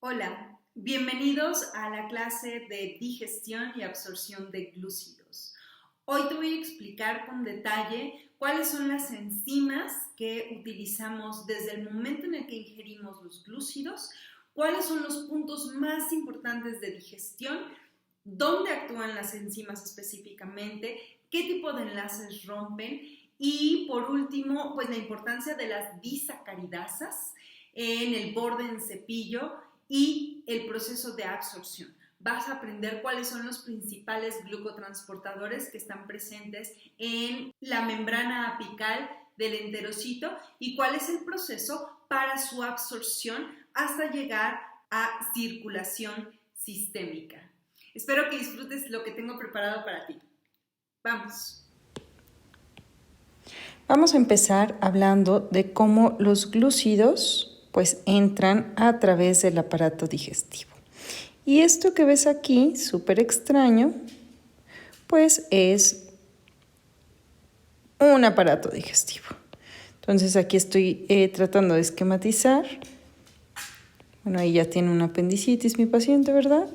Hola, bienvenidos a la clase de digestión y absorción de glúcidos. Hoy te voy a explicar con detalle cuáles son las enzimas que utilizamos desde el momento en el que ingerimos los glúcidos, cuáles son los puntos más importantes de digestión, dónde actúan las enzimas específicamente, qué tipo de enlaces rompen y por último, pues la importancia de las disacaridasas en el borde en cepillo y el proceso de absorción. Vas a aprender cuáles son los principales glucotransportadores que están presentes en la membrana apical del enterocito y cuál es el proceso para su absorción hasta llegar a circulación sistémica. Espero que disfrutes lo que tengo preparado para ti. Vamos. Vamos a empezar hablando de cómo los glúcidos pues entran a través del aparato digestivo. Y esto que ves aquí, súper extraño, pues es un aparato digestivo. Entonces aquí estoy tratando de esquematizar. Bueno, ahí ya tiene una apendicitis mi paciente, ¿verdad?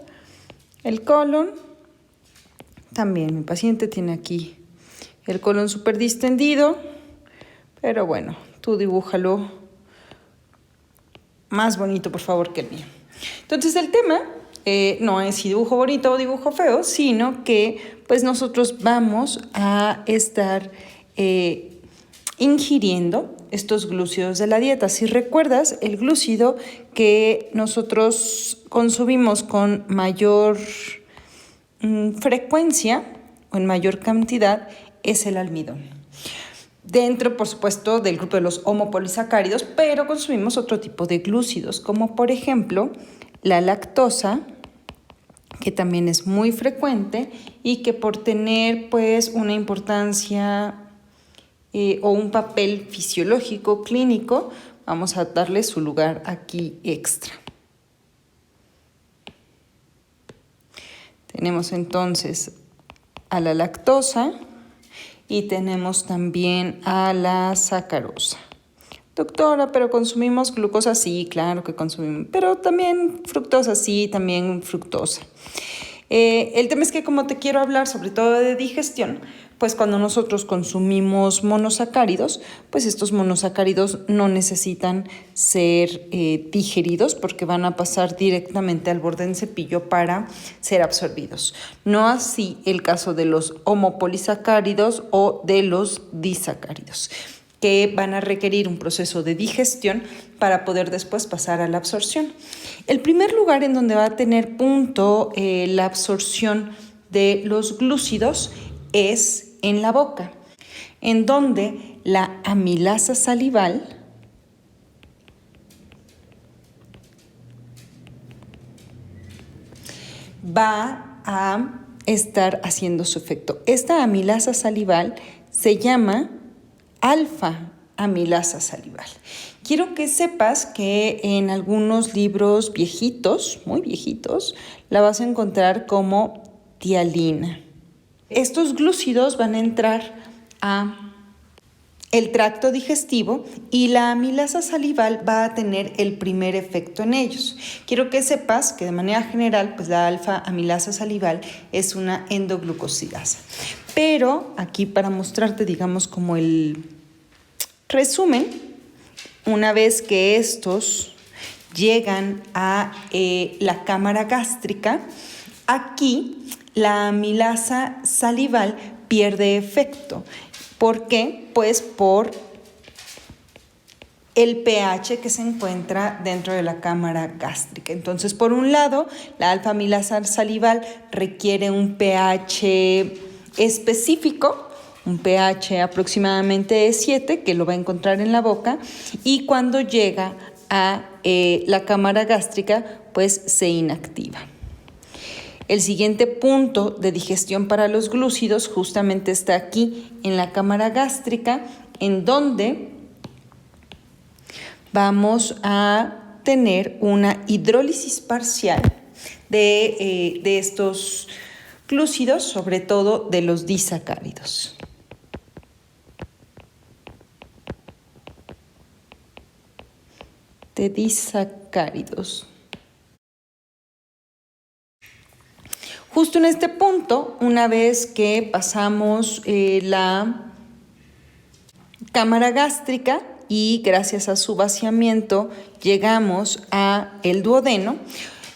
El colon, también mi paciente tiene aquí el colon súper distendido, pero bueno, tú dibújalo más bonito, por favor, que el mío. Entonces, el tema no es si dibujo bonito o dibujo feo, sino que pues nosotros vamos a estar ingiriendo estos glúcidos de la dieta. Si recuerdas, el glúcido que nosotros consumimos con mayor frecuencia o en mayor cantidad es el almidón. Dentro, por supuesto, del grupo de los homopolisacáridos, pero consumimos otro tipo de glúcidos, como por ejemplo la lactosa, que también es muy frecuente y que por tener pues una importancia o un papel fisiológico clínico, vamos a darle su lugar aquí extra. Tenemos entonces a la lactosa y tenemos también a la sacarosa. Doctora, pero consumimos glucosa, sí, claro que consumimos, pero también fructosa, sí, también fructosa. El tema es que como te quiero hablar sobre todo de digestión, pues cuando nosotros consumimos monosacáridos, pues estos monosacáridos no necesitan ser digeridos porque van a pasar directamente al borde del cepillo para ser absorbidos. No así el caso de los homopolisacáridos o de los disacáridos, que van a requerir un proceso de digestión para poder después pasar a la absorción. El primer lugar en donde va a tener punto la absorción de los glúcidos es en la boca, en donde la amilasa salival va a estar haciendo su efecto. Esta amilasa salival se llama alfa-amilasa salival. Quiero que sepas que en algunos libros viejitos, muy viejitos, la vas a encontrar como tialina. Estos glúcidos van a entrar a el tracto digestivo y la amilasa salival va a tener el primer efecto en ellos. Quiero que sepas que de manera general, pues la alfa-amilasa salival es una endoglucosidasa. Pero aquí para mostrarte, digamos, como el resumen, una vez que estos llegan a la cámara gástrica, aquí la amilasa salival pierde efecto. ¿Por qué? Pues por el pH que se encuentra dentro de la cámara gástrica. Entonces, por un lado, la alfa-amilasa salival requiere un pH específico, un pH aproximadamente de 7, que lo va a encontrar en la boca, y cuando llega a la cámara gástrica, pues se inactiva. El siguiente punto de digestión para los glúcidos justamente está aquí en la cámara gástrica, en donde vamos a tener una hidrólisis parcial de estos glúcidos, sobre todo de los disacáridos. De disacáridos. Justo en este punto, una vez que pasamos la cámara gástrica y gracias a su vaciamiento llegamos a el duodeno,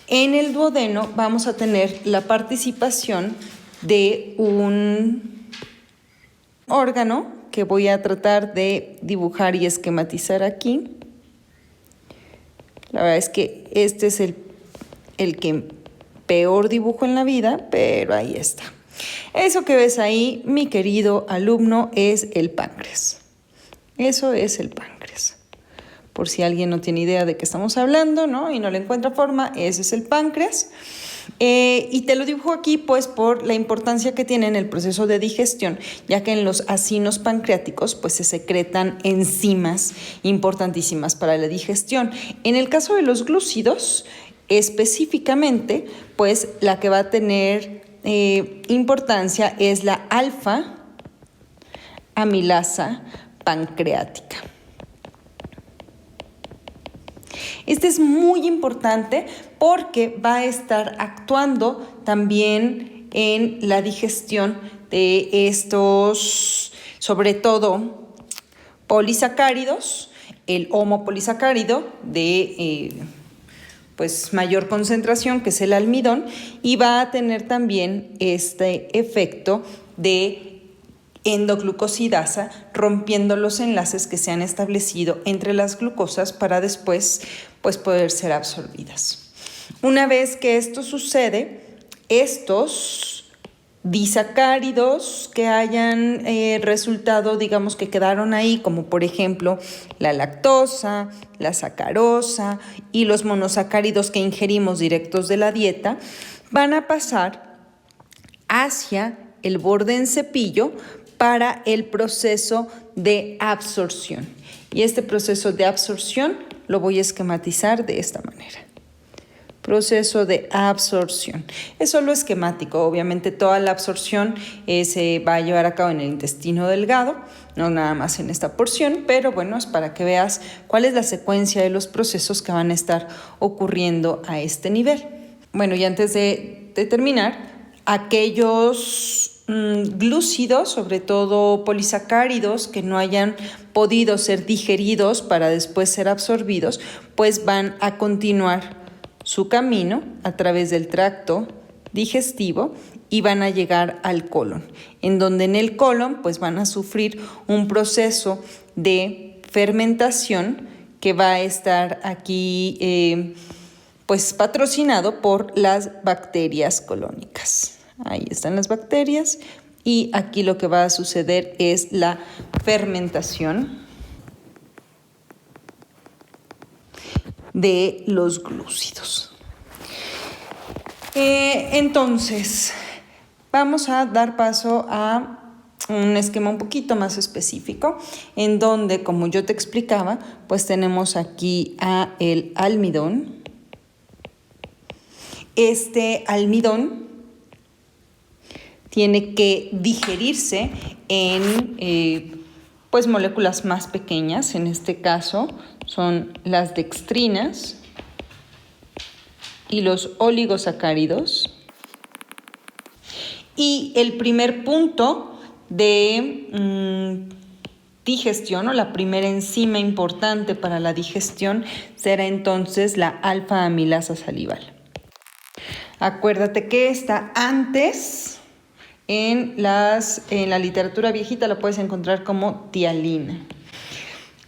en el duodeno vamos a tener la participación de un órgano que voy a tratar de dibujar y esquematizar aquí. La verdad es que este es el que peor dibujo en la vida, pero ahí está. Eso que ves ahí, mi querido alumno, es el páncreas. Eso es el páncreas. Por si alguien no tiene idea de qué estamos hablando, ¿no? Y no le encuentra forma, ese es el páncreas. Y te lo dibujo aquí pues por la importancia que tiene en el proceso de digestión, ya que en los acinos pancreáticos pues se secretan enzimas importantísimas para la digestión. En el caso de los glúcidos, específicamente, pues la que va a tener importancia es la alfa amilasa pancreática. Este es muy importante porque va a estar actuando también en la digestión de estos, sobre todo, polisacáridos, el homopolisacárido de pues mayor concentración, que es el almidón, y va a tener también este efecto de endoglucosidasa, rompiendo los enlaces que se han establecido entre las glucosas para después pues, poder ser absorbidas. Una vez que esto sucede, estos disacáridos que hayan resultado, digamos que quedaron ahí, como por ejemplo la lactosa, la sacarosa y los monosacáridos que ingerimos directos de la dieta, van a pasar hacia el borde en cepillo para el proceso de absorción. Y este proceso de absorción lo voy a esquematizar de esta manera. Proceso de absorción. Es solo esquemático, obviamente toda la absorción se va a llevar a cabo en el intestino delgado, no nada más en esta porción, pero bueno, es para que veas cuál es la secuencia de los procesos que van a estar ocurriendo a este nivel. Bueno, y antes de terminar, aquellos glúcidos, sobre todo polisacáridos que no hayan podido ser digeridos para después ser absorbidos, pues van a continuar su camino a través del tracto digestivo y van a llegar al colon, en donde en el colon pues van a sufrir un proceso de fermentación que va a estar aquí pues patrocinado por las bacterias colónicas. Ahí están las bacterias y aquí lo que va a suceder es la fermentación de los glúcidos. Entonces, vamos a dar paso a un esquema un poquito más específico, en donde, como yo te explicaba, pues tenemos aquí a el almidón. Este almidón tiene que digerirse en pues moléculas más pequeñas, en este caso son las dextrinas y los oligosacáridos. Y el primer punto de digestión o la primera enzima importante para la digestión será entonces la alfa amilasa salival. Acuérdate que está antes. En la literatura viejita lo puedes encontrar como tialina.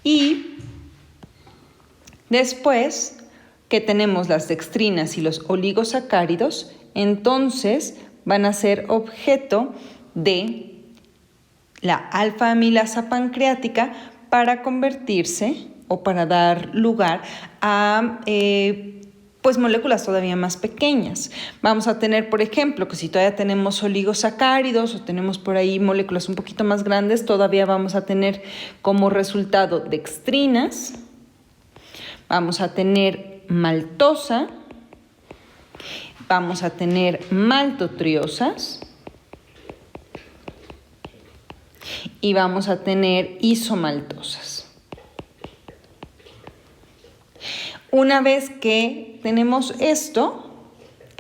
Y después que tenemos las dextrinas y los oligosacáridos, entonces van a ser objeto de la alfa amilasa pancreática para convertirse o para dar lugar a pues moléculas todavía más pequeñas. Vamos a tener, por ejemplo, que si todavía tenemos oligosacáridos o tenemos por ahí moléculas un poquito más grandes, todavía vamos a tener como resultado dextrinas, vamos a tener maltosa, vamos a tener maltotriosas y vamos a tener isomaltosas. Una vez que tenemos esto,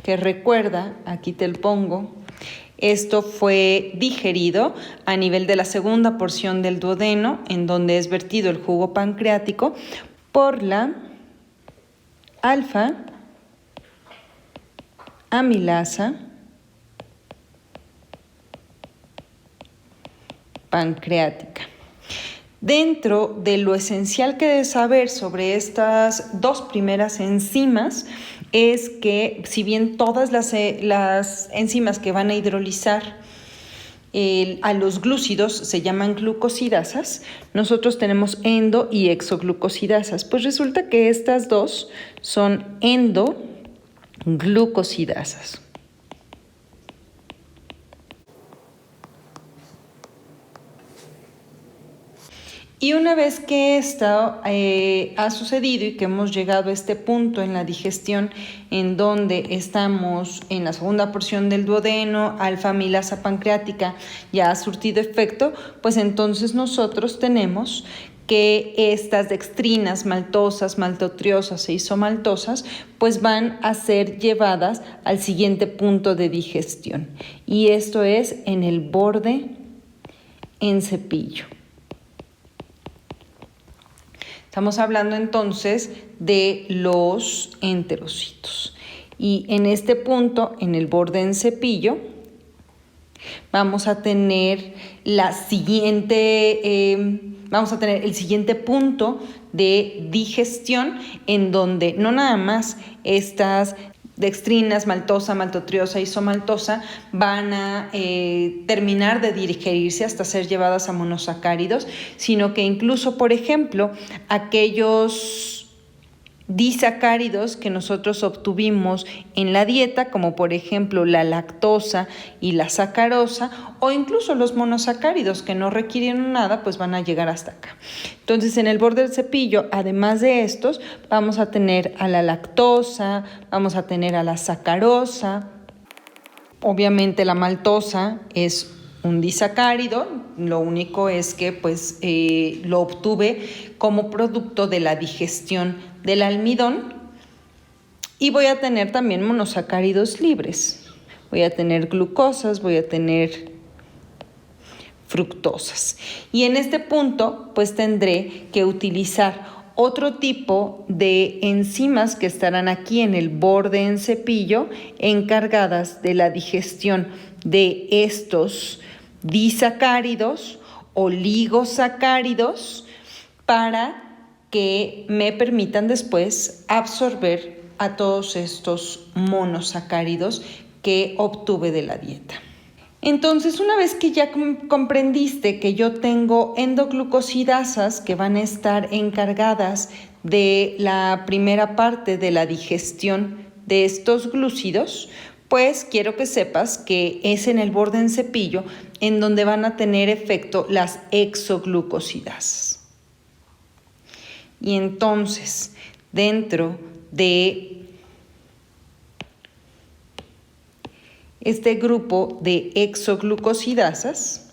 que recuerda, aquí te lo pongo, esto fue digerido a nivel de la segunda porción del duodeno, en donde es vertido el jugo pancreático por la alfa amilasa pancreática. Dentro de lo esencial que debes saber sobre estas dos primeras enzimas es que, si bien todas las enzimas que van a hidrolizar a los glúcidos se llaman glucosidasas, nosotros tenemos endo y exoglucosidasas. Pues resulta que estas dos son endoglucosidasas. Y una vez que esto ha sucedido y que hemos llegado a este punto en la digestión en donde estamos en la segunda porción del duodeno, alfa amilasa pancreática ya ha surtido efecto, pues entonces nosotros tenemos que estas dextrinas, maltosas, maltotriosas e isomaltosas pues van a ser llevadas al siguiente punto de digestión, y esto es en el borde en cepillo. Estamos hablando entonces de los enterocitos. Y en este punto, en el borde en cepillo, vamos a tener el siguiente punto de digestión, en donde no nada más estas dextrinas, maltosa, maltotriosa, isomaltosa van a terminar de digerirse hasta ser llevadas a monosacáridos, sino que incluso, por ejemplo, aquellos disacáridos que nosotros obtuvimos en la dieta, como por ejemplo la lactosa y la sacarosa, o incluso los monosacáridos que no requieren nada, pues van a llegar hasta acá. Entonces, en el borde del cepillo, además de estos, vamos a tener a la lactosa, vamos a tener a la sacarosa. Obviamente la maltosa es un disacárido, lo único es que pues lo obtuve como producto de la digestión del almidón. Y voy a tener también monosacáridos libres. Voy a tener glucosas, voy a tener fructosas. Y en este punto pues tendré que utilizar otro tipo de enzimas que estarán aquí en el borde en cepillo, encargadas de la digestión de estos disacáridos o oligosacáridos, para que me permitan después absorber a todos estos monosacáridos que obtuve de la dieta. Entonces, una vez que ya comprendiste que yo tengo endoglucosidasas que van a estar encargadas de la primera parte de la digestión de estos glúcidos, pues quiero que sepas que es en el borde en cepillo en donde van a tener efecto las exoglucosidasas. Y entonces, dentro de este grupo de exoglucosidasas,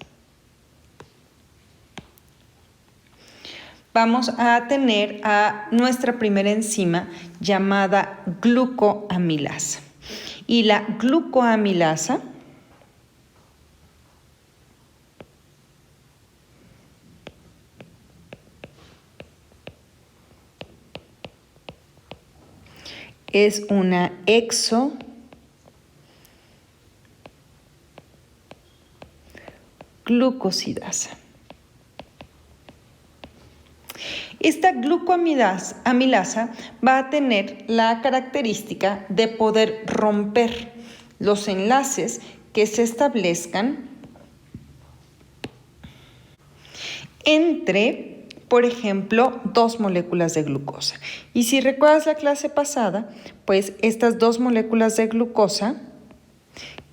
vamos a tener a nuestra primera enzima llamada glucoamilasa. Y la glucoamilasa es una exoglucosidasa. Esta glucoamilasa va a tener la característica de poder romper los enlaces que se establezcan entre, por ejemplo, dos moléculas de glucosa. Y si recuerdas la clase pasada, pues estas dos moléculas de glucosa,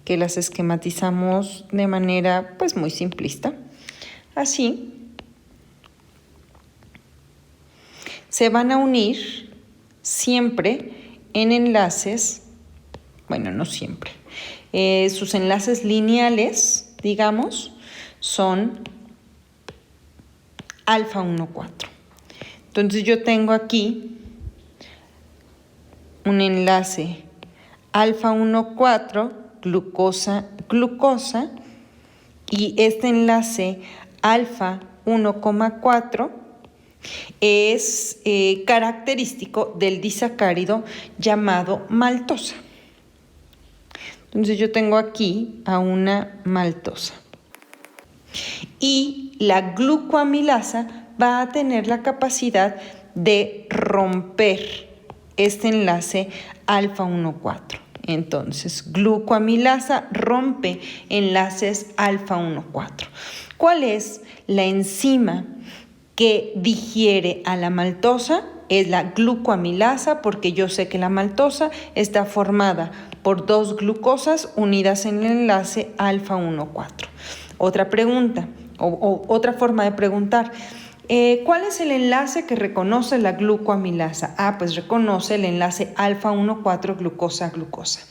que las esquematizamos de manera pues muy simplista, así, se van a unir siempre en enlaces, bueno, no siempre, sus enlaces lineales, digamos, son alfa 1,4. Entonces yo tengo aquí un enlace alfa 1,4, glucosa, y este enlace alfa 1,4 es característico del disacárido llamado maltosa. Entonces yo tengo aquí a una maltosa. Y la glucoamilasa va a tener la capacidad de romper este enlace alfa 1,4. Entonces, glucoamilasa rompe enlaces alfa 1,4. ¿Cuál es la enzima que digiere a la maltosa? Es la glucoamilasa, porque yo sé que la maltosa está formada por 2 glucosas unidas en el enlace alfa 1,4. Otra pregunta, o otra forma de preguntar, ¿cuál es el enlace que reconoce la glucoamilasa? Pues reconoce el enlace alfa 1,4 glucosa-glucosa.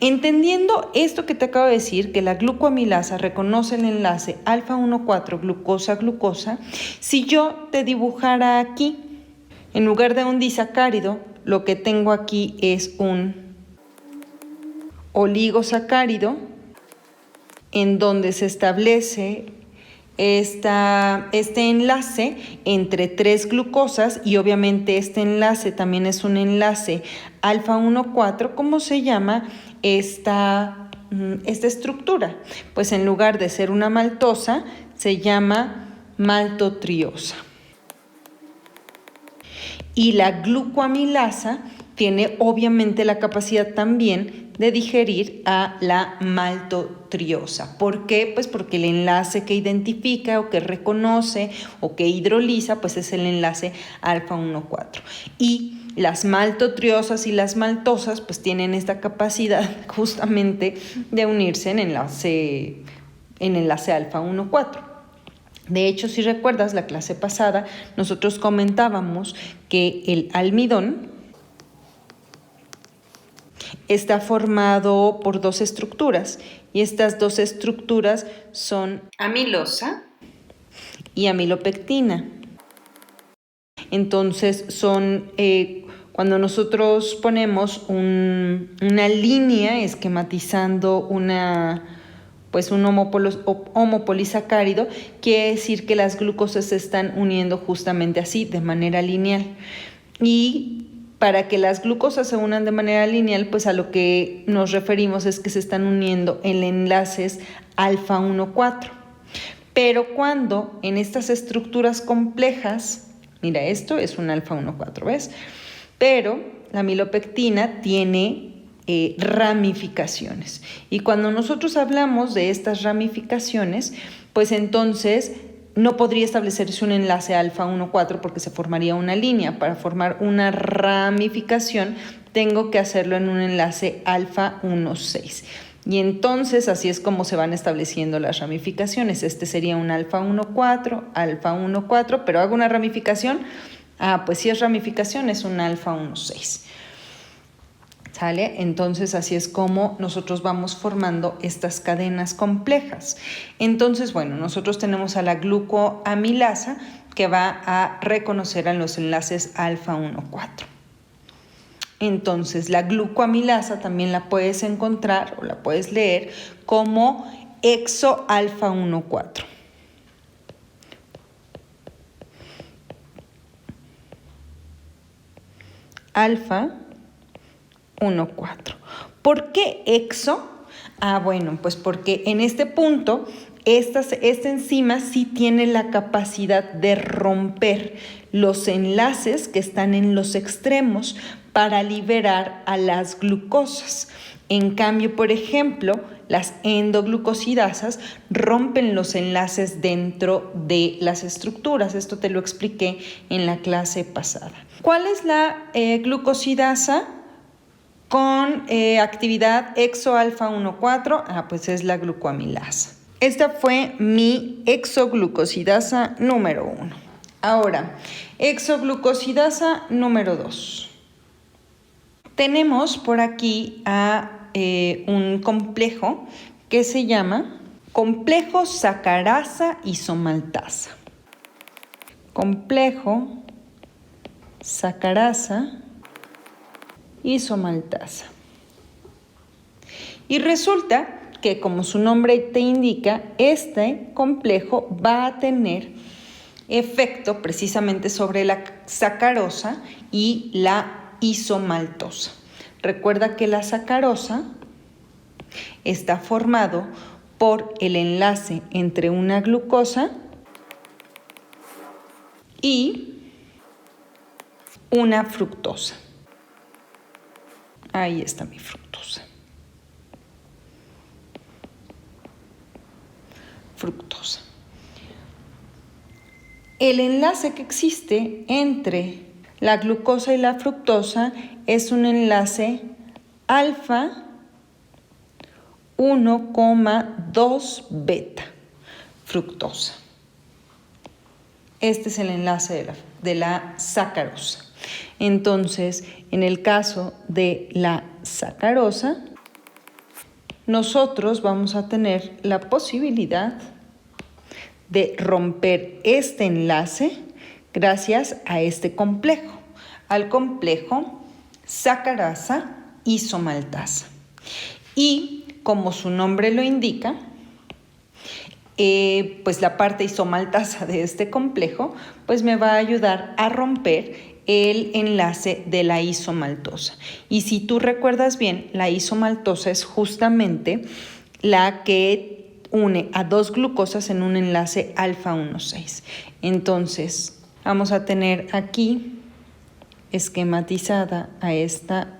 Entendiendo esto que te acabo de decir, que la glucoamilasa reconoce el enlace alfa 1,4 glucosa-glucosa, si yo te dibujara aquí, en lugar de un disacárido, lo que tengo aquí es un oligosacárido, en donde se establece este enlace entre 3 glucosas, y obviamente este enlace también es un enlace alfa 1,4. ¿Cómo se llama esta estructura? Pues en lugar de ser una maltosa, se llama maltotriosa. Y la glucoamilasa tiene obviamente la capacidad también de digerir a la maltotriosa. ¿Por qué? Pues porque el enlace que identifica o que reconoce o que hidroliza pues es el enlace alfa 1,4. Y las maltotriosas y las maltosas pues tienen esta capacidad justamente de unirse en enlace alfa 1,4. De hecho, si recuerdas la clase pasada, nosotros comentábamos que el almidón está formado por 2 estructuras, y estas 2 estructuras son amilosa y amilopectina. Entonces cuando nosotros ponemos una línea esquematizando un homopolisacárido, quiere decir que las glucosas se están uniendo justamente así, de manera lineal. Y para que las glucosas se unan de manera lineal, pues a lo que nos referimos es que se están uniendo en enlaces alfa 1,4. Pero cuando en estas estructuras complejas, mira, esto es un alfa 1,4, ¿ves? Pero la amilopectina tiene ramificaciones. Y cuando nosotros hablamos de estas ramificaciones, pues entonces no podría establecerse un enlace alfa 1,4 porque se formaría una línea. Para formar una ramificación tengo que hacerlo en un enlace alfa 1,6. Y entonces así es como se van estableciendo las ramificaciones. Este sería un alfa 1,4, pero hago una ramificación. Pues si es ramificación es un alfa 1,6. ¿Sale? Entonces así es como nosotros vamos formando estas cadenas complejas. Entonces, bueno, nosotros tenemos a la glucoamilasa que va a reconocer a los enlaces alfa 1,4. Entonces, la glucoamilasa también la puedes encontrar o la puedes leer como exoalfa 1,4. Alfa 1,4. ¿Por qué exo? Bueno, pues porque en este punto esta enzima sí tiene la capacidad de romper los enlaces que están en los extremos para liberar a las glucosas. En cambio, por ejemplo, las endoglucosidasas rompen los enlaces dentro de las estructuras. Esto te lo expliqué en la clase pasada. ¿Cuál es la glucosidasa con actividad exoalfa 1,4? Pues es la glucoamilasa. Esta fue mi exoglucosidasa número 1. Ahora, exoglucosidasa número 2. Tenemos por aquí a un complejo que se llama complejo sacarasa isomaltasa. Complejo sacarasa isomaltasa. Y resulta que, como su nombre te indica, este complejo va a tener efecto precisamente sobre la sacarosa y la isomaltosa. Recuerda que la sacarosa está formado por el enlace entre una glucosa y una fructosa. Ahí está mi fructosa. Fructosa. El enlace que existe entre la glucosa y la fructosa es un enlace alfa 1,2 beta fructosa. Este es el enlace de la sacarosa. Entonces, en el caso de la sacarosa, nosotros vamos a tener la posibilidad de romper este enlace gracias a este complejo, al complejo sacarasa isomaltasa. Y como su nombre lo indica, pues la parte isomaltasa de este complejo pues me va a ayudar a romper el enlace de la isomaltosa. Y si tú recuerdas bien, la isomaltosa es justamente la que une a dos glucosas en un enlace alfa 1,6. Entonces, vamos a tener aquí esquematizada a esta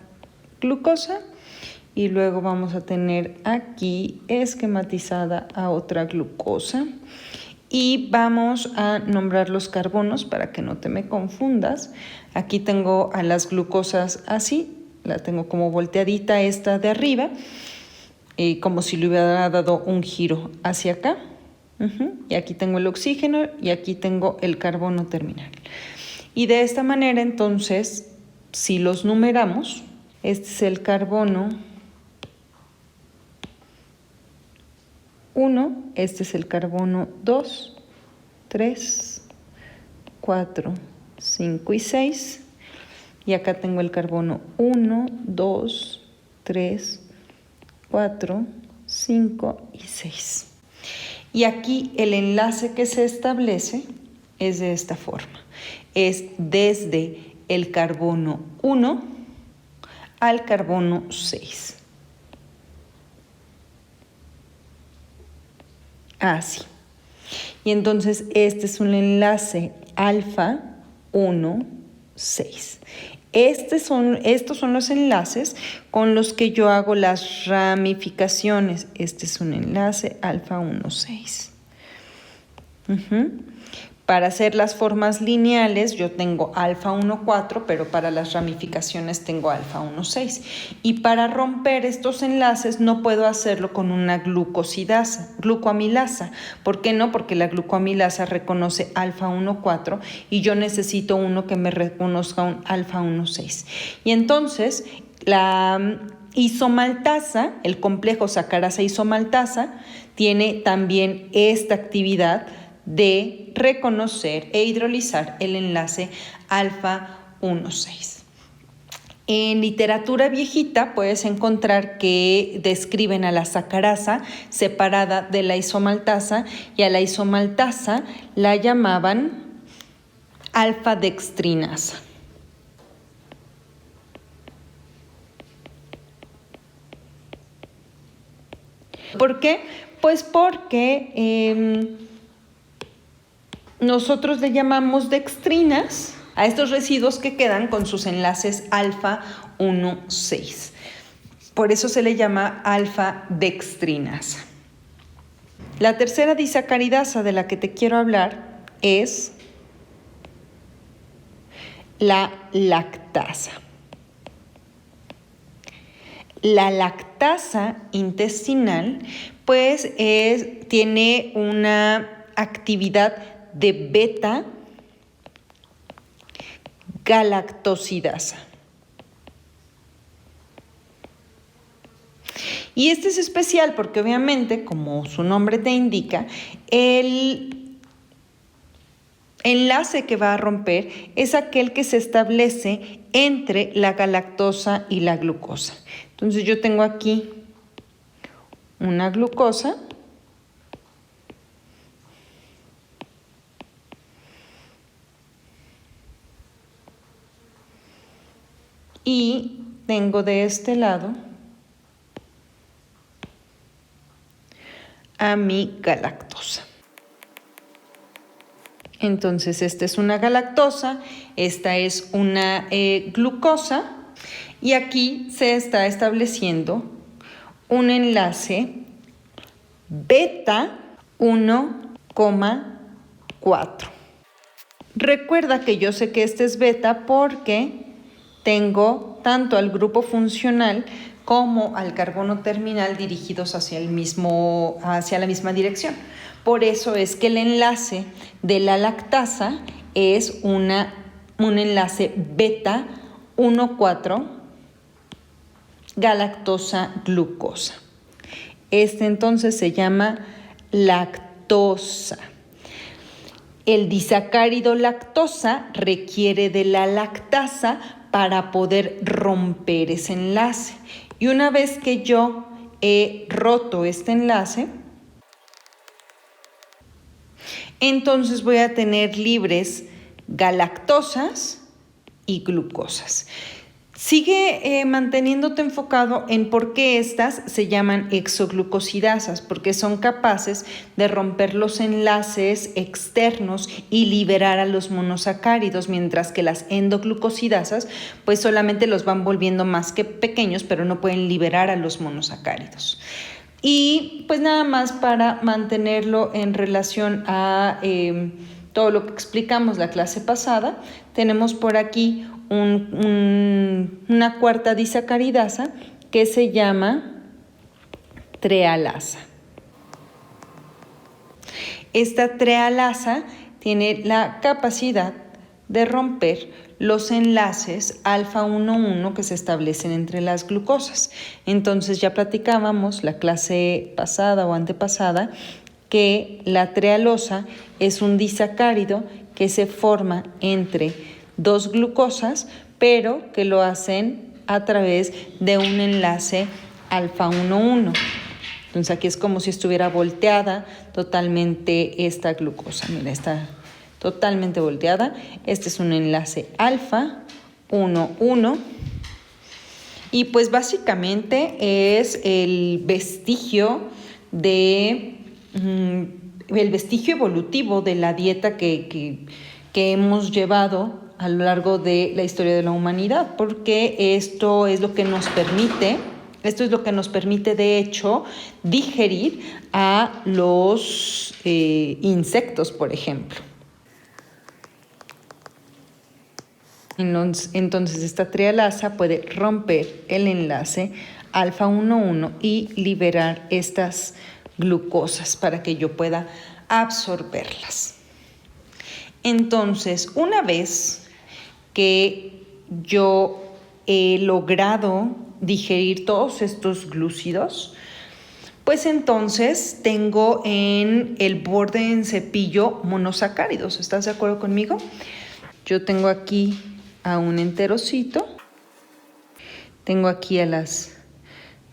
glucosa y luego vamos a tener aquí esquematizada a otra glucosa. Y vamos a nombrar los carbonos para que no te me confundas. Aquí tengo a las glucosas así, la tengo como volteadita esta de arriba, como si le hubiera dado un giro hacia acá. Y aquí tengo el oxígeno y aquí tengo el carbono terminal. Y de esta manera entonces, si los numeramos, este es el carbono 1, este es el carbono 2, 3, 4, 5 y 6. Y acá tengo el carbono 1, 2, 3, 4, 5 y 6. Y aquí el enlace que se establece es de esta forma. Es desde el carbono 1 al carbono 6. Así. Y entonces este es un enlace alfa 1,6. Estos son los enlaces con los que yo hago las ramificaciones. Este es un enlace alfa 1,6. Para hacer las formas lineales yo tengo alfa 1,4, pero para las ramificaciones tengo alfa 1,6. Y para romper estos enlaces no puedo hacerlo con una glucoamilasa. ¿Por qué no? Porque la glucoamilasa reconoce alfa 1,4 y yo necesito uno que me reconozca un alfa 1,6. Y entonces la isomaltasa, el complejo sacarasa isomaltasa, tiene también esta actividad de reconocer e hidrolizar el enlace alfa 1,6. En literatura viejita puedes encontrar que describen a la sacarasa separada de la isomaltasa y a la isomaltasa la llamaban alfa dextrinasa. ¿Por qué? Pues porque nosotros le llamamos dextrinas a estos residuos que quedan con sus enlaces alfa 1,6. Por eso se le llama alfa dextrinasa. La tercera disacaridasa de la que te quiero hablar es la lactasa. La lactasa intestinal pues tiene una actividad de beta galactosidasa. Y este es especial porque obviamente, como su nombre te indica, el enlace que va a romper es aquel que se establece entre la galactosa y la glucosa. Entonces yo tengo aquí una glucosa y tengo de este lado a mi galactosa. Entonces, esta es una galactosa, esta es una glucosa y aquí se está estableciendo un enlace beta 1,4. Recuerda que yo sé que este es beta porque tengo tanto al grupo funcional como al carbono terminal dirigidos hacia la misma dirección. Por eso es que el enlace de la lactasa es un enlace beta 1,4 galactosa glucosa. Este entonces se llama lactosa. El disacárido lactosa requiere de la lactasa para poder romper ese enlace. Y una vez que yo he roto este enlace, entonces voy a tener libres galactosas y glucosas. Sigue manteniéndote enfocado en por qué estas se llaman exoglucosidasas, porque son capaces de romper los enlaces externos y liberar a los monosacáridos, mientras que las endoglucosidasas pues solamente los van volviendo más que pequeños, pero no pueden liberar a los monosacáridos. Y pues nada más para mantenerlo en relación a todo lo que explicamos la clase pasada, tenemos por aquí una cuarta disacaridasa que se llama trealasa. Esta trealasa tiene la capacidad de romper los enlaces alfa 1,1 que se establecen entre las glucosas. Entonces ya platicábamos la clase pasada o antepasada que la trealosa es un disacárido que se forma entre dos glucosas, pero que lo hacen a través de un enlace alfa 1,1. Entonces aquí es como si estuviera volteada totalmente esta glucosa. Mira, está totalmente volteada. Este es un enlace alfa 1,1 y pues básicamente es el vestigio evolutivo de la dieta que hemos llevado a lo largo de la historia de la humanidad, porque esto es lo que nos permite de hecho digerir a los insectos, por ejemplo. Entonces esta trialasa puede romper el enlace alfa 1,1 y liberar estas glucosas para que yo pueda absorberlas. Entonces, una vez que yo he logrado digerir todos estos glúcidos, pues entonces tengo en el borde en cepillo monosacáridos. ¿Estás de acuerdo conmigo? Yo tengo aquí a un enterocito, tengo aquí a las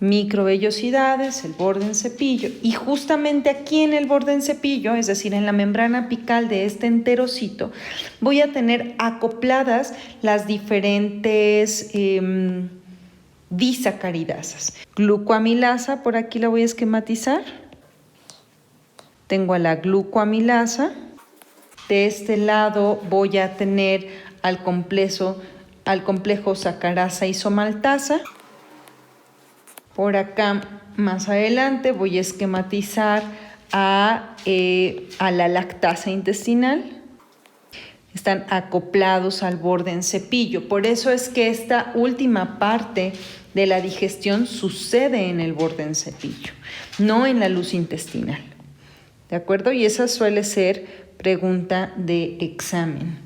microvellosidades, el borde en cepillo, y justamente aquí en el borde en cepillo, es decir, en la membrana apical de este enterocito, voy a tener acopladas las diferentes disacaridasas. Glucoamilasa, por aquí la voy a esquematizar. Tengo a la glucoamilasa. De este lado voy a tener al complejo sacarasa isomaltasa. Por acá, más adelante, voy a esquematizar a la lactasa intestinal. Están acoplados al borde en cepillo. Por eso es que esta última parte de la digestión sucede en el borde en cepillo, no en la luz intestinal. ¿De acuerdo? Y esa suele ser pregunta de examen.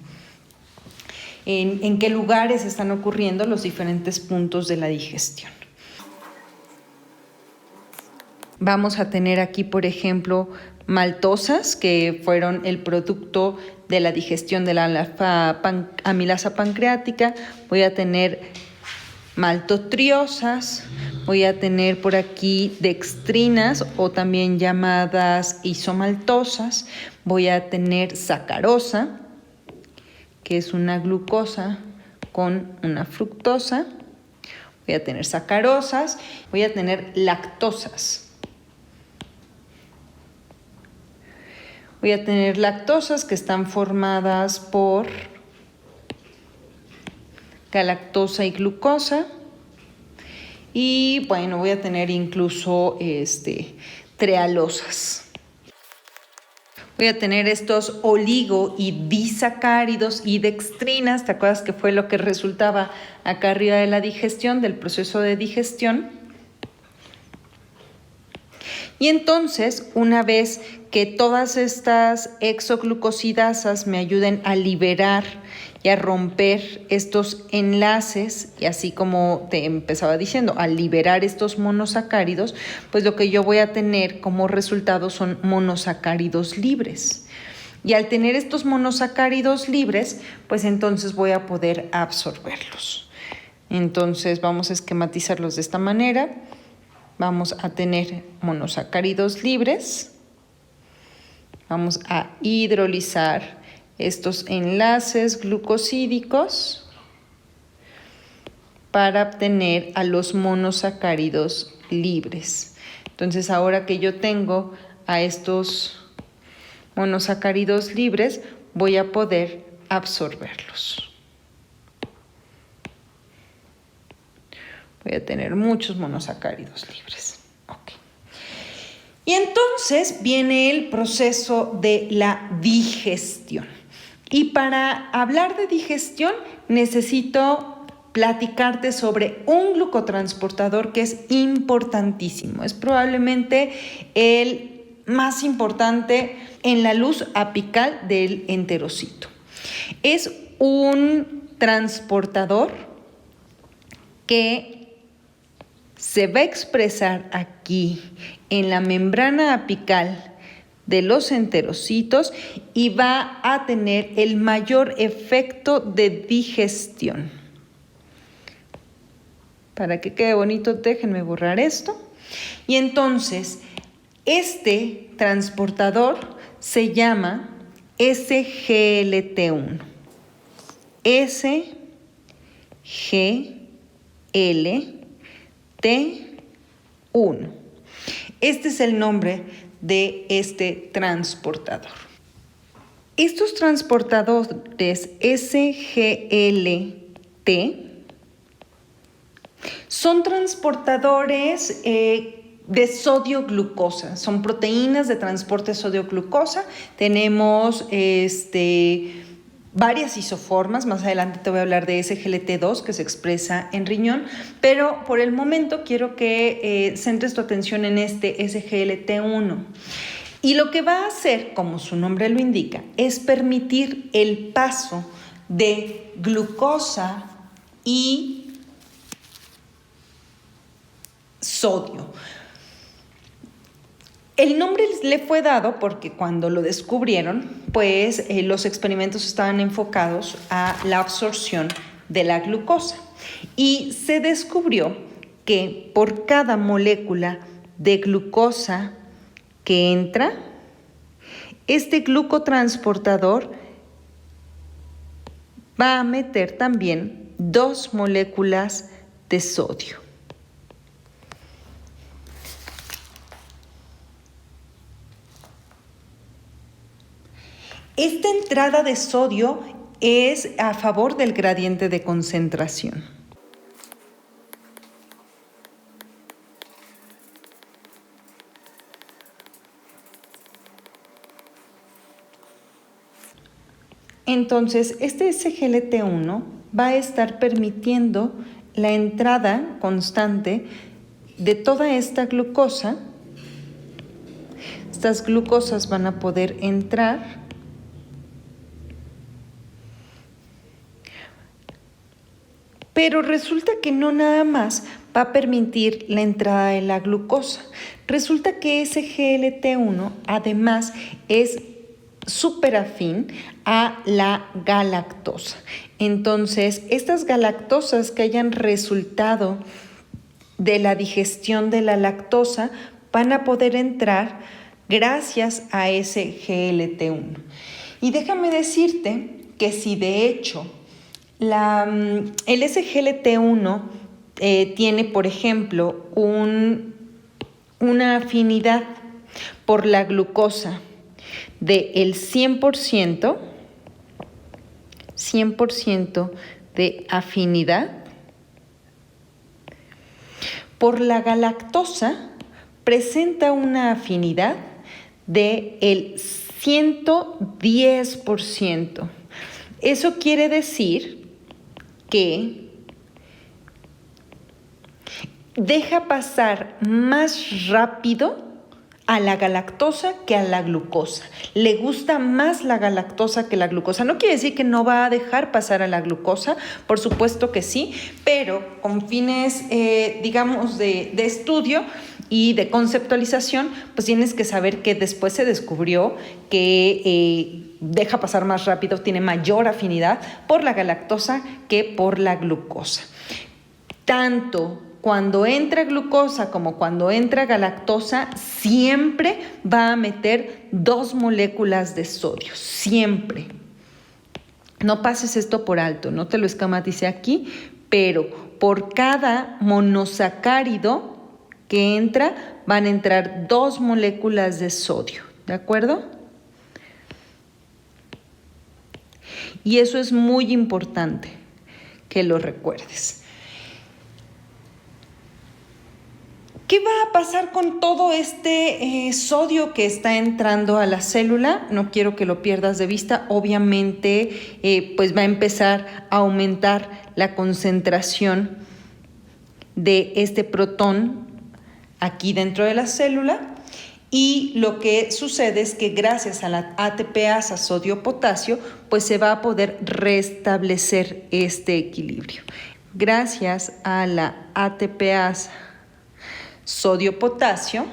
¿En qué lugares están ocurriendo los diferentes puntos de la digestión? Vamos a tener aquí, por ejemplo, maltosas, que fueron el producto de la digestión de la amilasa pancreática. Voy a tener maltotriosas, Voy a tener por aquí dextrinas o también llamadas isomaltosas. Voy a tener sacarosa, que es una glucosa con una fructosa. Voy a tener sacarosas. Voy a tener lactosas. Voy a tener lactosas que están formadas por galactosa y glucosa. Y bueno, voy a tener incluso trealosas. Voy a tener estos oligo y disacáridos y dextrinas. ¿Te acuerdas que fue lo que resultaba acá arriba de la digestión, del proceso de digestión? Y entonces, una vez que todas estas exoglucosidasas me ayuden a liberar y a romper estos enlaces, y así como te empezaba diciendo, al liberar estos monosacáridos, pues lo que yo voy a tener como resultado son monosacáridos libres. Y al tener estos monosacáridos libres, pues entonces voy a poder absorberlos. Entonces vamos a esquematizarlos de esta manera. Vamos a tener monosacáridos libres. Vamos a hidrolizar estos enlaces glucosídicos para obtener a los monosacáridos libres. Entonces, ahora que yo tengo a estos monosacáridos libres, voy a poder absorberlos. Voy a tener muchos monosacáridos libres. Okay. Y entonces viene el proceso de la digestión. Y para hablar de digestión necesito platicarte sobre un glucotransportador que es importantísimo. Es probablemente el más importante en la luz apical del enterocito. Es un transportador que se va a expresar aquí en la membrana apical de los enterocitos y va a tener el mayor efecto de digestión. Para que quede bonito, déjenme borrar esto. Y entonces, este transportador se llama SGLT1. SGLT1. Este es el nombre de este transportador. Estos transportadores SGLT son transportadores de sodio-glucosa, son proteínas de transporte de sodio-glucosa. Tenemos varias isoformas, más adelante te voy a hablar de SGLT2 que se expresa en riñón, pero por el momento quiero que centres tu atención en este SGLT1. Y lo que va a hacer, como su nombre lo indica, es permitir el paso de glucosa y sodio. El nombre le fue dado porque cuando lo descubrieron, pues los experimentos estaban enfocados a la absorción de la glucosa y se descubrió que por cada molécula de glucosa que entra, este glucotransportador va a meter también 2 moléculas de sodio. Esta entrada de sodio es a favor del gradiente de concentración. Entonces, este SGLT1 va a estar permitiendo la entrada constante de toda esta glucosa. Estas glucosas van a poder entrar pero resulta que no nada más va a permitir la entrada de la glucosa. Resulta que ese GLT1 además es súper afín a la galactosa. Entonces, estas galactosas que hayan resultado de la digestión de la lactosa van a poder entrar gracias a ese GLT1. Y déjame decirte que si de hecho el SGLT1 tiene, por ejemplo, una afinidad por la glucosa del 100% de afinidad, por la galactosa presenta una afinidad del 110%. Eso quiere decir que deja pasar más rápido a la galactosa que a la glucosa. Le gusta más la galactosa que la glucosa. No quiere decir que no va a dejar pasar a la glucosa, por supuesto que sí, pero con fines, digamos, de estudio y de conceptualización, pues tienes que saber que después se descubrió que deja pasar más rápido, tiene mayor afinidad por la galactosa que por la glucosa. Tanto cuando entra glucosa como cuando entra galactosa, siempre va a meter 2 moléculas de sodio, siempre. No pases esto por alto, no te lo esquematicé aquí, pero por cada monosacárido que entra, van a entrar 2 moléculas de sodio, ¿de acuerdo? Y eso es muy importante que lo recuerdes. ¿Qué va a pasar con todo este sodio que está entrando a la célula? No quiero que lo pierdas de vista. Obviamente, pues va a empezar a aumentar la concentración de este protón aquí dentro de la célula. Y lo que sucede es que gracias a la ATPasa sodio-potasio, pues se va a poder restablecer este equilibrio. Gracias a la ATPasa sodio-potasio,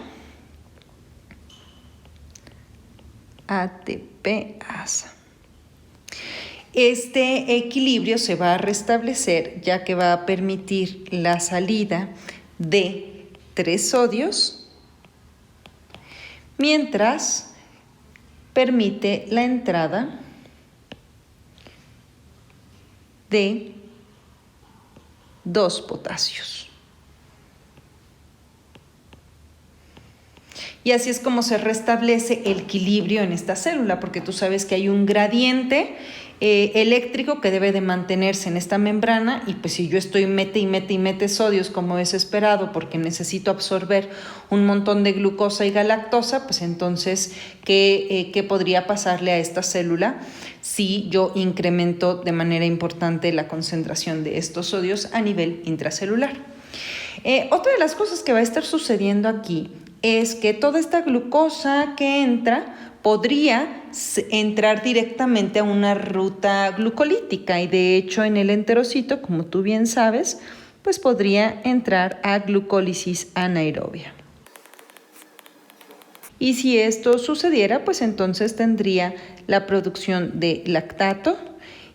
ATPasa. Este equilibrio se va a restablecer ya que va a permitir la salida de 3 sodios, mientras permite la entrada de 2 potasios. Y así es como se restablece el equilibrio en esta célula, porque tú sabes que hay un gradiente eléctrico que debe de mantenerse en esta membrana, y pues si yo estoy mete sodios como es esperado porque necesito absorber un montón de glucosa y galactosa, pues entonces ¿qué podría pasarle a esta célula si yo incremento de manera importante la concentración de estos sodios a nivel intracelular? Otra de las cosas que va a estar sucediendo aquí es que toda esta glucosa que entra podría entrar directamente a una ruta glucolítica, y de hecho en el enterocito, como tú bien sabes, pues podría entrar a glucólisis anaerobia. Y si esto sucediera, pues entonces tendría la producción de lactato,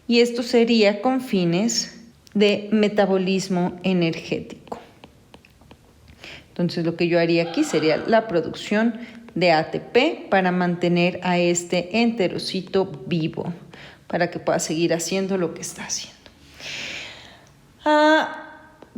y esto sería con fines de metabolismo energético. Entonces lo que yo haría aquí sería la producción de ATP para mantener a este enterocito vivo, para que pueda seguir haciendo lo que está haciendo.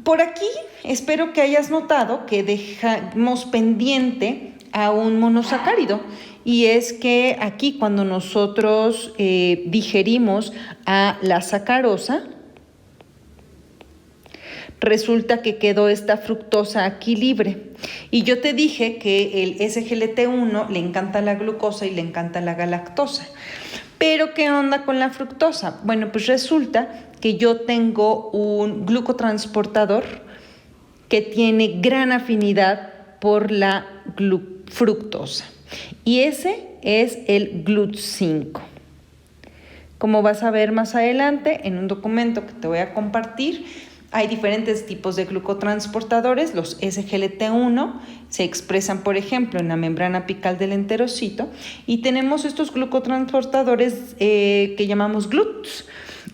Por aquí espero que hayas notado que dejamos pendiente a un monosacárido, y es que aquí cuando nosotros digerimos a la sacarosa, resulta que quedó esta fructosa aquí libre. Y yo te dije que el SGLT1 le encanta la glucosa y le encanta la galactosa. Pero ¿qué onda con la fructosa? Bueno, pues resulta que yo tengo un glucotransportador que tiene gran afinidad por la fructosa. Y ese es el GLUT5. Como vas a ver más adelante en un documento que te voy a compartir, hay diferentes tipos de glucotransportadores. Los SGLT1 se expresan, por ejemplo, en la membrana apical del enterocito, y tenemos estos glucotransportadores que llamamos GLUTs,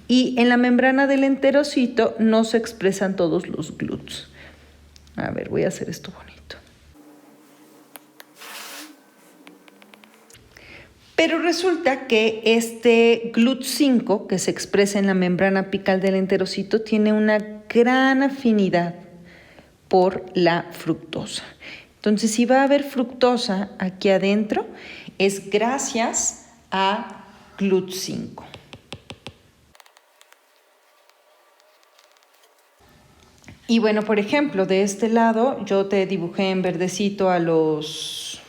y en la membrana del enterocito no se expresan todos los GLUTs. A ver, voy a hacer esto bonito. Pero resulta que este GLUT5, que se expresa en la membrana apical del enterocito, tiene una gran afinidad por la fructosa. Entonces, si va a haber fructosa aquí adentro, es gracias a GLUT5. Y bueno, por ejemplo, de este lado yo te dibujé en verdecito a los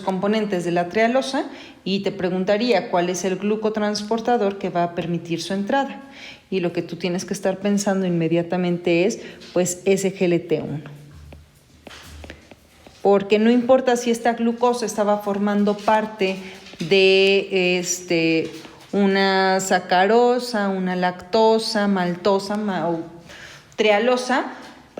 componentes de la trealosa y te preguntaría cuál es el glucotransportador que va a permitir su entrada. Y lo que tú tienes que estar pensando inmediatamente es, pues, SGLT1. Porque no importa si esta glucosa estaba formando parte de una sacarosa, una lactosa, maltosa o trealosa,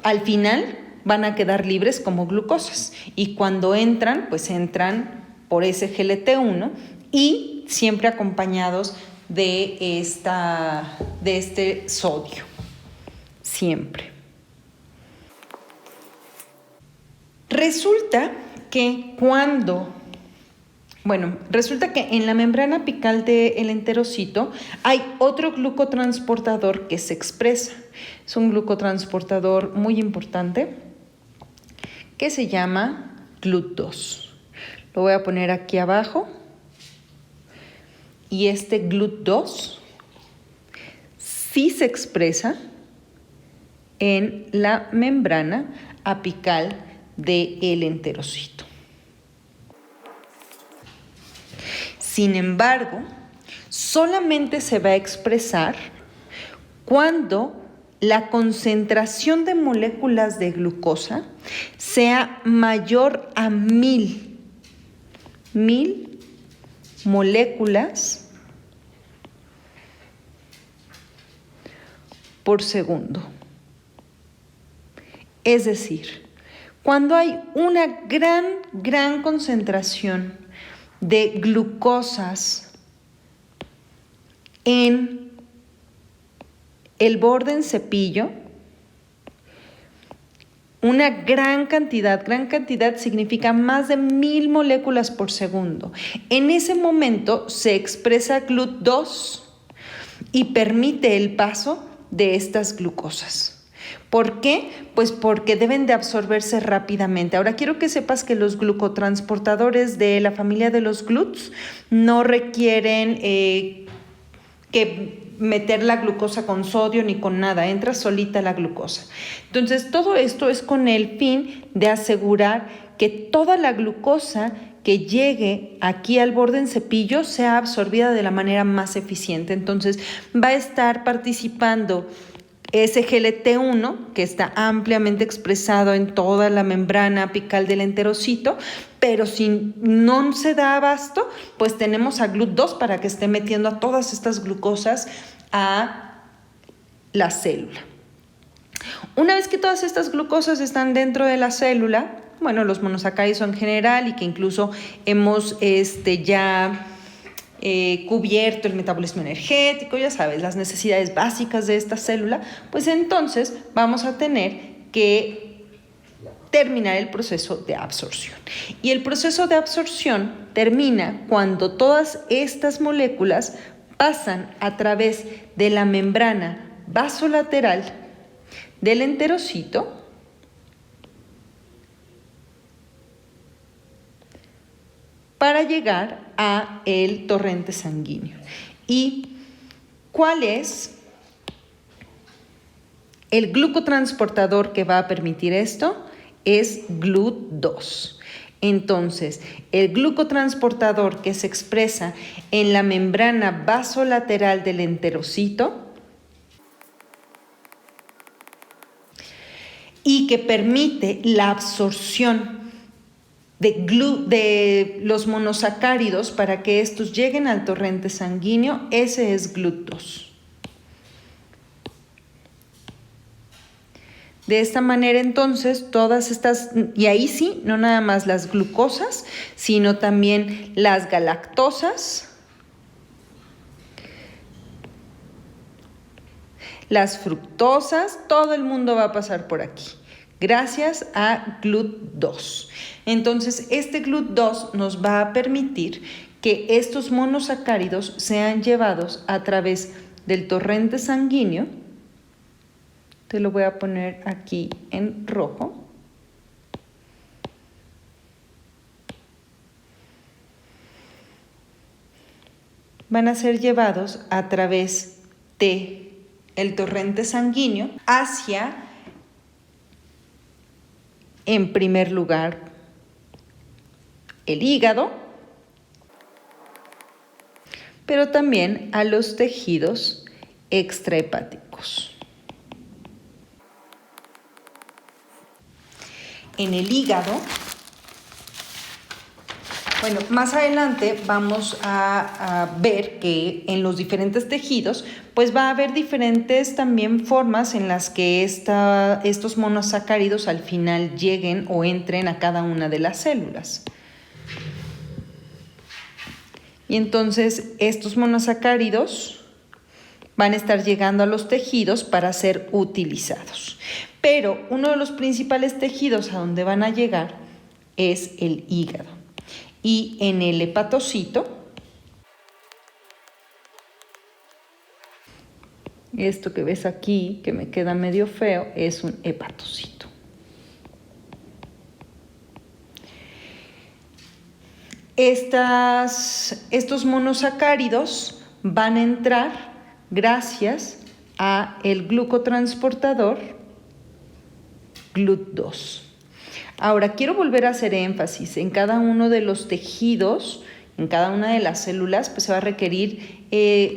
al final van a quedar libres como glucosas. Y cuando entran, pues entran por SGLT1 y siempre acompañados de este sodio. Siempre. Resulta que en la membrana apical del enterocito hay otro glucotransportador que se expresa. Es un glucotransportador muy importante que se llama GLUT2. Lo voy a poner aquí abajo. Y este GLUT2 sí se expresa en la membrana apical del enterocito. Sin embargo, solamente se va a expresar cuando la concentración de moléculas de glucosa sea mayor a 1000 moléculas por segundo. Es decir, cuando hay una gran concentración de glucosas en el borde en cepillo, una gran cantidad significa más de 1000 moléculas por segundo. En ese momento se expresa GLUT2 y permite el paso de estas glucosas. ¿Por qué? Pues porque deben de absorberse rápidamente. Ahora quiero que sepas que los glucotransportadores de la familia de los GLUTs no requieren que meter la glucosa con sodio ni con nada, entra solita la glucosa. Entonces, todo esto es con el fin de asegurar que toda la glucosa que llegue aquí al borde en cepillo sea absorbida de la manera más eficiente. Entonces, va a estar participando SGLT1, que está ampliamente expresado en toda la membrana apical del enterocito, pero si no se da abasto, pues tenemos a GLUT2 para que esté metiendo a todas estas glucosas a la célula. Una vez que todas estas glucosas están dentro de la célula, bueno, los monosacáridos en general y que incluso hemos ya cubierto el metabolismo energético, ya sabes, las necesidades básicas de esta célula, pues entonces vamos a tener que terminar el proceso de absorción. Y el proceso de absorción termina cuando todas estas moléculas pasan a través de la membrana vasolateral del enterocito para llegar a el torrente sanguíneo. ¿Y cuál es el glucotransportador que va a permitir esto? Es GLUT2. Entonces, el glucotransportador que se expresa en la membrana vasolateral del enterocito y que permite la absorción de los monosacáridos para que estos lleguen al torrente sanguíneo, ese es GLUT2. De esta manera, entonces, todas estas, y ahí sí, no nada más las glucosas, sino también las galactosas, las fructosas, todo el mundo va a pasar por aquí. gracias a GLUT2. Entonces, este GLUT2 nos va a permitir que estos monosacáridos sean llevados a través del torrente sanguíneo. Te lo voy a poner aquí en rojo. Van a ser llevados a través de el torrente sanguíneo hacia, en primer lugar, el hígado, pero también a los tejidos extrahepáticos. En el hígado, bueno, más adelante vamos a ver que en los diferentes tejidos, pues va a haber diferentes también formas en las que estos monosacáridos al final lleguen o entren a cada una de las células. Y entonces estos monosacáridos van a estar llegando a los tejidos para ser utilizados. Pero uno de los principales tejidos a donde van a llegar es el hígado. Y en el hepatocito, esto que ves aquí, que me queda medio feo, es un hepatocito. Estos monosacáridos van a entrar gracias a el glucotransportador GLUT2. Ahora, quiero volver a hacer énfasis en cada uno de los tejidos, en cada una de las células, pues se va a requerir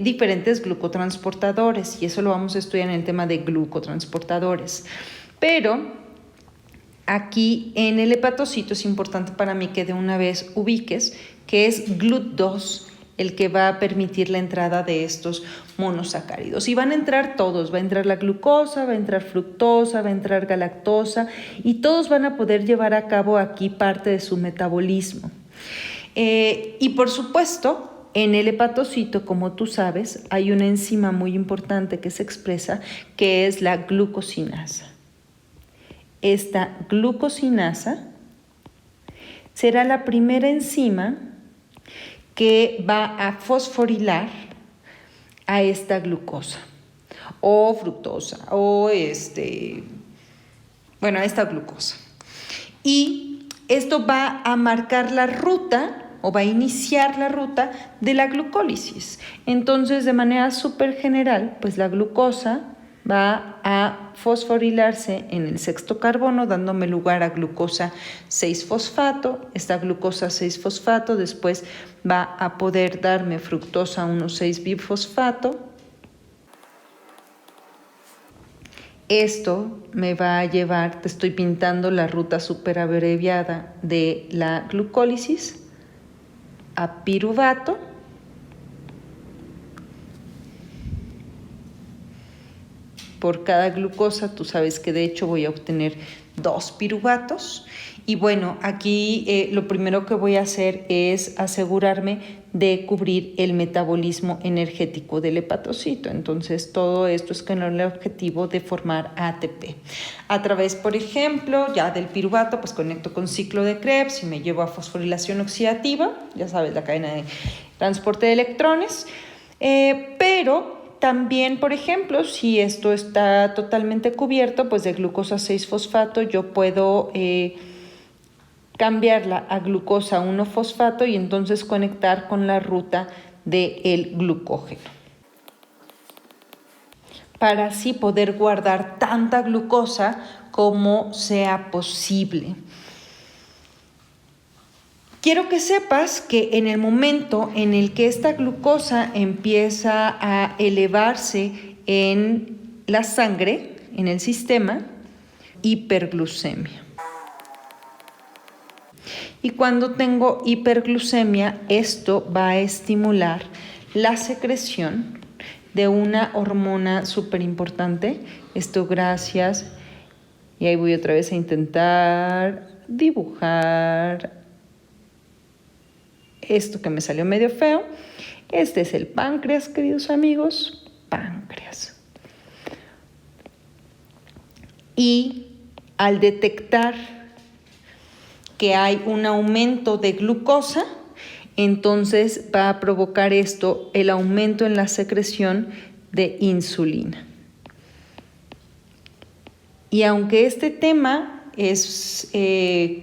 diferentes glucotransportadores, y eso lo vamos a estudiar en el tema de glucotransportadores. Pero aquí en el hepatocito es importante para mí que de una vez ubiques que es GLUT2 el que va a permitir la entrada de estos monosacáridos. Y van a entrar todos, va a entrar la glucosa, va a entrar fructosa, va a entrar galactosa, y todos van a poder llevar a cabo aquí parte de su metabolismo. Y por supuesto, en el hepatocito, como tú sabes, hay una enzima muy importante que se expresa, que es la glucosinasa. Esta glucosinasa será la primera enzima que va a fosforilar a esta glucosa o fructosa o a esta glucosa. Y esto va a marcar la ruta o va a iniciar la ruta de la glucólisis. Entonces, de manera súper general, pues la glucosa va a fosforilarse en el sexto carbono, dándome lugar a glucosa 6-fosfato. Esta glucosa 6-fosfato después va a poder darme fructosa 1,6-bifosfato. Esto me va a llevar, te estoy pintando la ruta súper abreviada de la glucólisis, a piruvato. Por cada glucosa, tú sabes que de hecho voy a obtener 2 piruvatos. Y bueno, aquí lo primero que voy a hacer es asegurarme de cubrir el metabolismo energético del hepatocito. Entonces, todo esto es con el objetivo de formar ATP. A través, por ejemplo, ya del piruvato, pues conecto con ciclo de Krebs y me llevo a fosforilación oxidativa, ya sabes, la cadena de transporte de electrones. Pero también, por ejemplo, si esto está totalmente cubierto, pues de glucosa 6-fosfato, yo puedo cambiarla a glucosa 1-fosfato y entonces conectar con la ruta del glucógeno, para así poder guardar tanta glucosa como sea posible. Quiero que sepas que en el momento en el que esta glucosa empieza a elevarse en la sangre, en el sistema, hiperglucemia. Y cuando tengo hiperglucemia, esto va a estimular la secreción de una hormona súper importante. Esto gracias, y ahí voy otra vez a intentar dibujar esto que me salió medio feo. Este es el páncreas, queridos amigos, páncreas. Y al detectar que hay un aumento de glucosa, entonces va a provocar esto el aumento en la secreción de insulina. Y aunque este tema es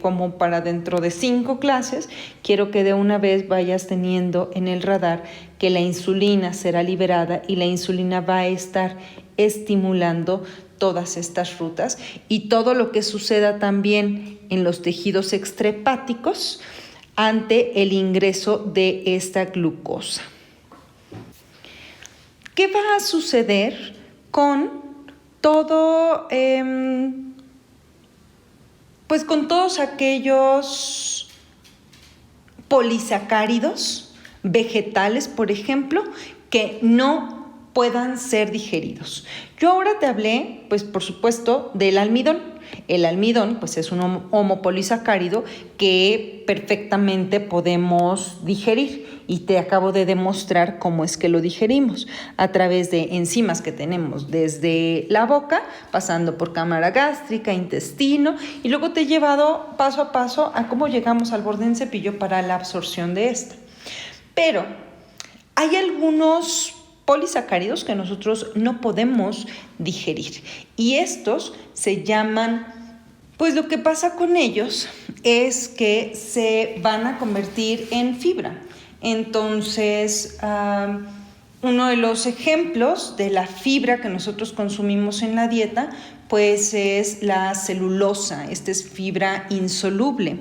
como para dentro de 5 clases, quiero que de una vez vayas teniendo en el radar que la insulina será liberada y la insulina va a estar estimulando todas estas rutas y todo lo que suceda también en los tejidos extrahepáticos ante el ingreso de esta glucosa. ¿Qué va a suceder con todo, pues con todos aquellos polisacáridos vegetales, por ejemplo, que no puedan ser digeridos? Yo ahora te hablé, pues por supuesto, del almidón. El almidón, pues es un homopolisacárido que perfectamente podemos digerir y te acabo de demostrar cómo es que lo digerimos a través de enzimas que tenemos desde la boca, pasando por cámara gástrica, intestino y luego te he llevado paso a paso a cómo llegamos al borde del cepillo para la absorción de esta. Pero hay algunos polisacáridos que nosotros no podemos digerir y estos se llaman, pues lo que pasa con ellos es que se van a convertir en fibra. Entonces, uno de los ejemplos de la fibra que nosotros consumimos en la dieta, pues es la celulosa. Esta es fibra insoluble.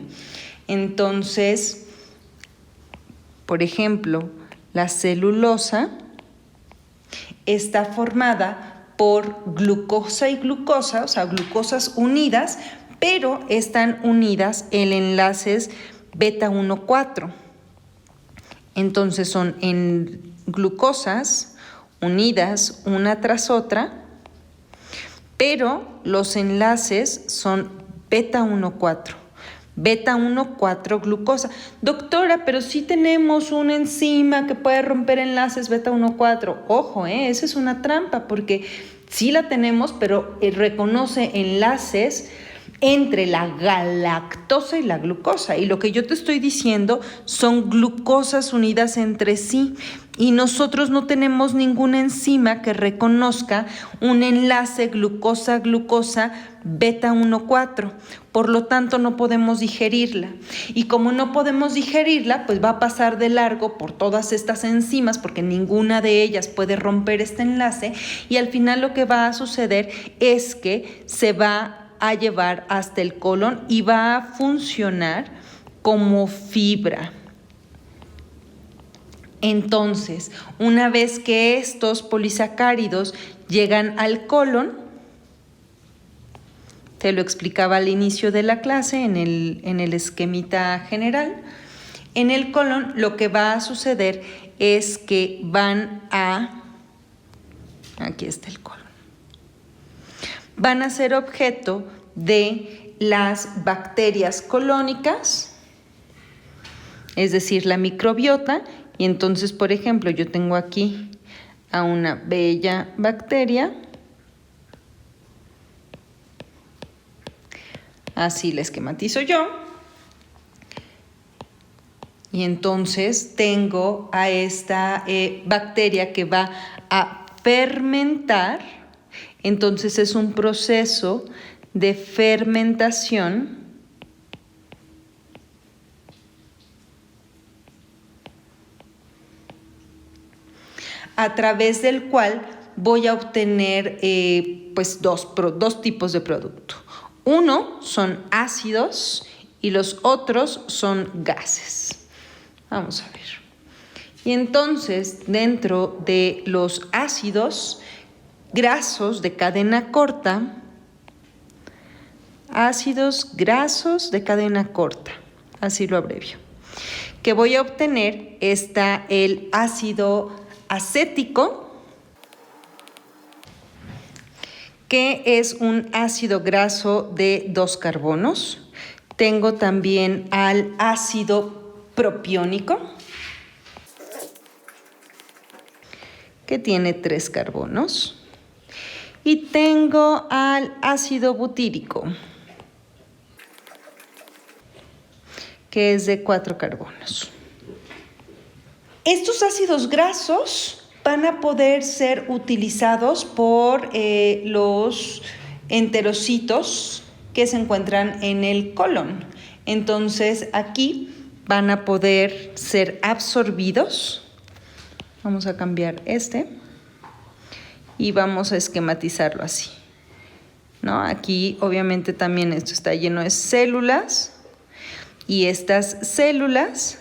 Entonces, por ejemplo, la celulosa está formada por glucosa y glucosa, o sea, glucosas unidas, pero están unidas en enlaces beta 1,4. Entonces son en glucosas unidas una tras otra, pero los enlaces son beta 1,4. Beta 1,4 glucosa. Doctora, pero sí tenemos una enzima que puede romper enlaces beta 1,4. Ojo, esa es una trampa porque sí la tenemos, pero reconoce enlaces entre la galactosa y la glucosa. Y lo que yo te estoy diciendo son glucosas unidas entre sí. Y nosotros no tenemos ninguna enzima que reconozca un enlace glucosa-glucosa beta 1,4. Por lo tanto, no podemos digerirla. Y como no podemos digerirla, pues va a pasar de largo por todas estas enzimas, porque ninguna de ellas puede romper este enlace. Y al final lo que va a suceder es que se va a llevar hasta el colon y va a funcionar como fibra. Entonces, una vez que estos polisacáridos llegan al colon, te lo explicaba al inicio de la clase en el esquemita general, en el colon lo que va a suceder es que aquí está el colon, van a ser objeto de las bacterias colónicas, es decir, la microbiota. Y entonces, por ejemplo, yo tengo aquí a una bella bacteria, así la esquematizo yo, y entonces tengo a esta bacteria que va a fermentar. Entonces es un proceso de fermentación a través del cual voy a obtener pues dos tipos de producto. Uno son ácidos y los otros son gases. Vamos a ver. Y entonces, dentro de los ácidos grasos de cadena corta, ácidos grasos de cadena corta, así lo abrevio, que voy a obtener está el ácido acético, que es un ácido graso de 2 carbonos. Tengo también al ácido propiónico, que tiene 3 carbonos. Y tengo al ácido butírico, que es de 4 carbonos. Estos ácidos grasos van a poder ser utilizados por los enterocitos que se encuentran en el colon. Entonces, aquí van a poder ser absorbidos. Vamos a cambiar y vamos a esquematizarlo así, ¿no? Aquí obviamente también esto está lleno de células y estas células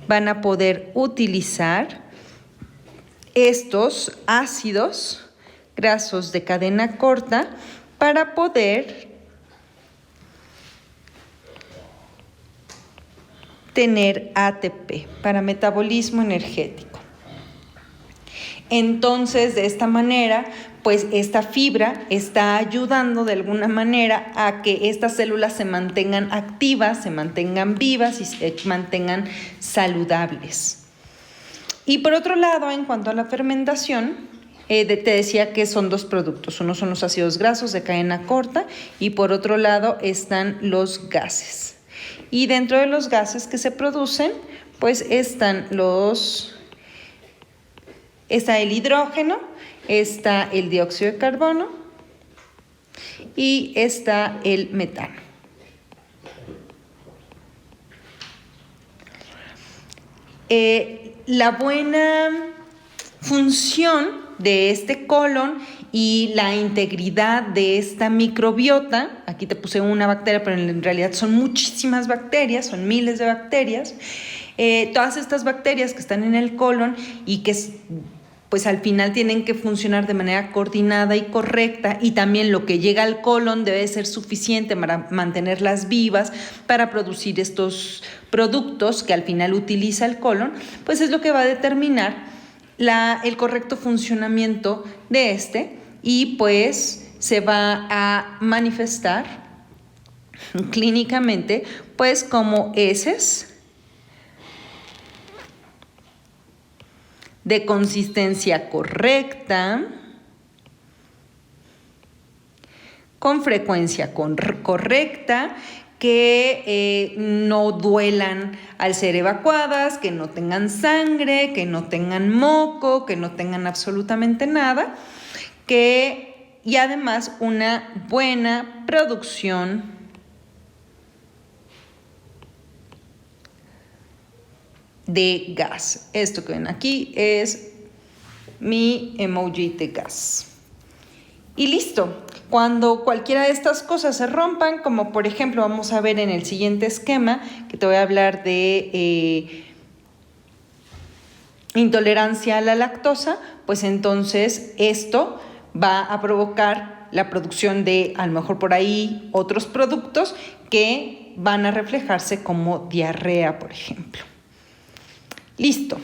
van a poder utilizar estos ácidos grasos de cadena corta para poder tener ATP, para metabolismo energético. Entonces, de esta manera, pues esta fibra está ayudando de alguna manera a que estas células se mantengan activas, se mantengan vivas y se mantengan saludables. Y por otro lado, en cuanto a la fermentación, te decía que son 2 productos. Uno son los ácidos grasos de cadena corta y por otro lado están los gases. Y dentro de los gases que se producen, pues está el hidrógeno, está el dióxido de carbono y está el metano. La buena función de este colon y la integridad de esta microbiota, aquí te puse una bacteria, pero en realidad son muchísimas bacterias, son miles de bacterias, todas estas bacterias que están en el colon y que pues al final tienen que funcionar de manera coordinada y correcta, y también lo que llega al colon debe ser suficiente para mantenerlas vivas, para producir estos productos que al final utiliza el colon, pues es lo que va a determinar el correcto funcionamiento de y pues se va a manifestar clínicamente pues como heces de consistencia correcta, con frecuencia correcta, que no duelan al ser evacuadas, que no tengan sangre, que no tengan moco, que no tengan absolutamente nada, y además una buena producción de gas. Esto que ven aquí es mi emoji de gas. Y listo. Cuando cualquiera de estas cosas se rompan, como por ejemplo vamos a ver en el siguiente esquema, que te voy a hablar de intolerancia a la lactosa, pues entonces esto va a provocar la producción de, a lo mejor por ahí, otros productos que van a reflejarse como diarrea, por ejemplo. Listo.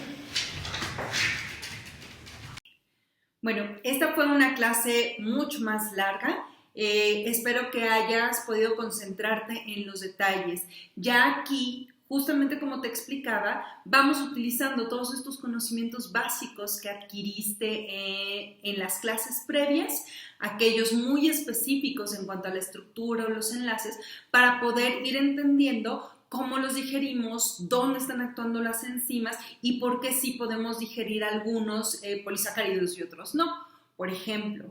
Bueno, esta fue una clase mucho más larga. Espero que hayas podido concentrarte en los detalles. Ya aquí, justamente como te explicaba, vamos utilizando todos estos conocimientos básicos que adquiriste en las clases previas, aquellos muy específicos en cuanto a la estructura o los enlaces, para poder ir entendiendo cómo los digerimos, dónde están actuando las enzimas y por qué sí podemos digerir algunos polisacáridos y otros no. Por ejemplo,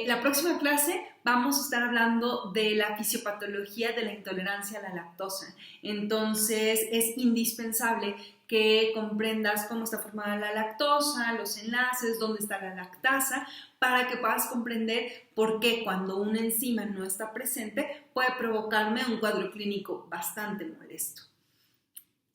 la próxima clase vamos a estar hablando de la fisiopatología de la intolerancia a la lactosa. Entonces, es indispensable que comprendas cómo está formada la lactosa, los enlaces, dónde está la lactasa, para que puedas comprender por qué cuando una enzima no está presente puede provocarme un cuadro clínico bastante molesto.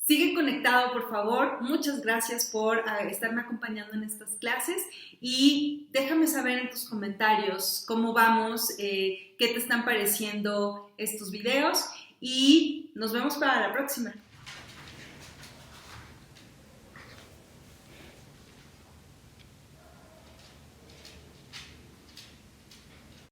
Sigue conectado, por favor. Muchas gracias por estarme acompañando en estas clases y déjame saber en tus comentarios cómo vamos, qué te están pareciendo estos videos y nos vemos para la próxima.